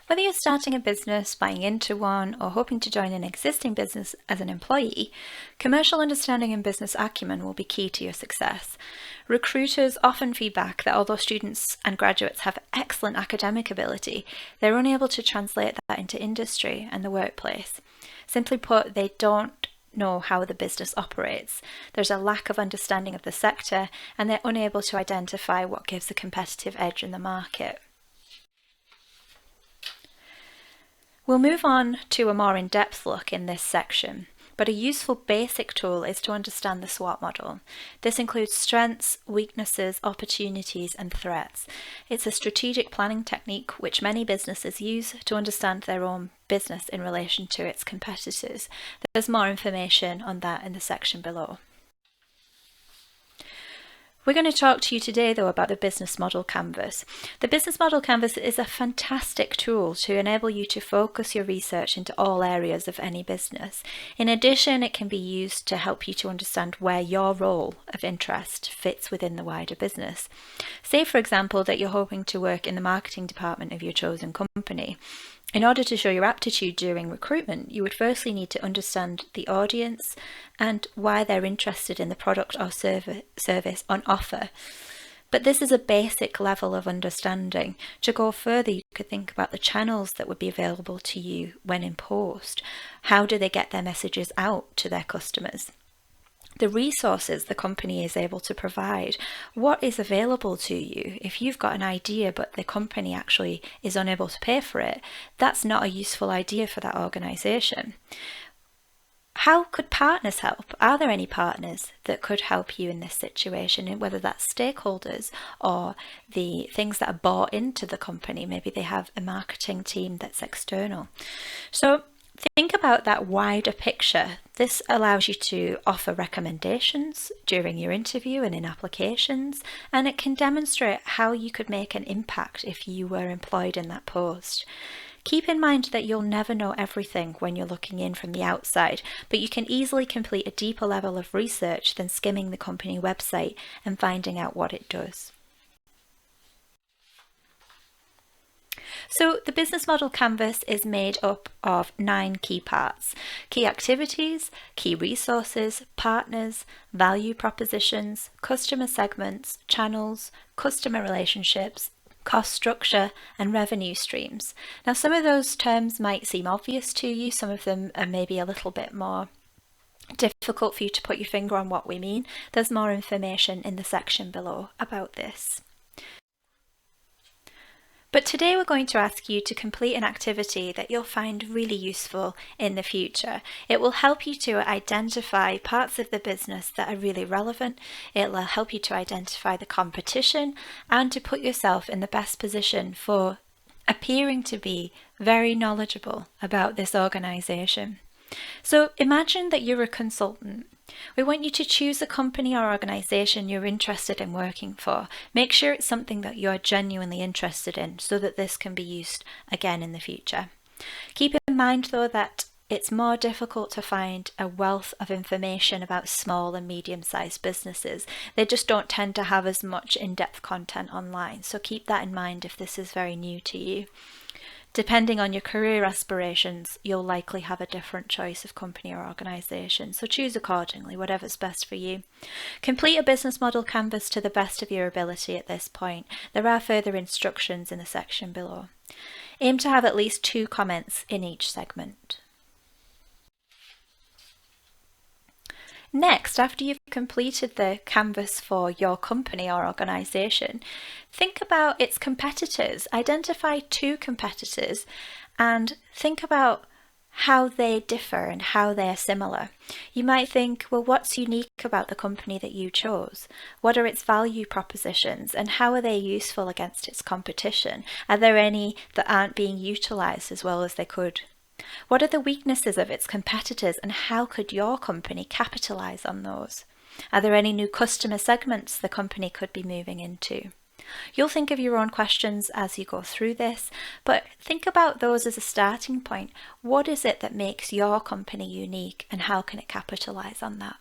Whether you're starting a business, buying into one, or hoping to join an existing business as an employee, commercial understanding and business acumen will be key to your success. Recruiters often feedback that although students and graduates have excellent academic ability, they're unable to translate that into industry and the workplace. Simply put, they don't know how the business operates. There's a lack of understanding of the sector, and they're unable to identify what gives a competitive edge in the market. We'll move on to a more in-depth look in this section, but a useful basic tool is to understand the SWOT model. This includes strengths, weaknesses, opportunities, and threats. It's a strategic planning technique which many businesses use to understand their own business in relation to its competitors. There's more information on that in the section below. We're going to talk to you today, though, about the Business Model Canvas. The Business Model Canvas is a fantastic tool to enable you to focus your research into all areas of any business. In addition, it can be used to help you to understand where your role of interest fits within the wider business. Say, for example, that you're hoping to work in the marketing department of your chosen company. In order to show your aptitude during recruitment, you would firstly need to understand the audience and why they're interested in the product or service on offer. But this is a basic level of understanding. To go further, you could think about the channels that would be available to you when in post. How do they get their messages out to their customers? The resources the company is able to provide, what is available to you. If you've got an idea but the company actually is unable to pay for it, that's not a useful idea for that organisation. How could partners help? Are there any partners that could help you in this situation, whether that's stakeholders or the things that are bought into the company? Maybe they have a marketing team that's external. So think about that wider picture. This allows you to offer recommendations during your interview and in applications, and it can demonstrate how you could make an impact if you were employed in that post. Keep in mind that you'll never know everything when you're looking in from the outside, but you can easily complete a deeper level of research than skimming the company website and finding out what it does. So the Business Model Canvas is made up of 9 key parts: key activities, key resources, partners, value propositions, customer segments, channels, customer relationships, cost structure, and revenue streams. Now, some of those terms might seem obvious to you, some of them are maybe a little bit more difficult for you to put your finger on what we mean. There's more information in the section below about this. But today we're going to ask you to complete an activity that you'll find really useful in the future. It will help you to identify parts of the business that are really relevant. It will help you to identify the competition and to put yourself in the best position for appearing to be very knowledgeable about this organisation. So imagine that you're a consultant. We want you to choose a company or organisation you're interested in working for. Make sure it's something that you're genuinely interested in so that this can be used again in the future. Keep in mind, though, that it's more difficult to find a wealth of information about small and medium-sized businesses. They just don't tend to have as much in-depth content online, so keep that in mind if this is very new to you. Depending on your career aspirations, you'll likely have a different choice of company or organisation, so choose accordingly, whatever's best for you. Complete a business model canvas to the best of your ability at this point. There are further instructions in the section below. Aim to have at least 2 comments in each segment. Next, after you've completed the canvas for your company or organisation, think about its competitors. Identify 2 competitors and think about how they differ and how they are similar. You might think, well, what's unique about the company that you chose? What are its value propositions and how are they useful against its competition? Are there any that aren't being utilised as well as they could? What are the weaknesses of its competitors and how could your company capitalise on those? Are there any new customer segments the company could be moving into? You'll think of your own questions as you go through this, but think about those as a starting point. What is it that makes your company unique and how can it capitalise on that?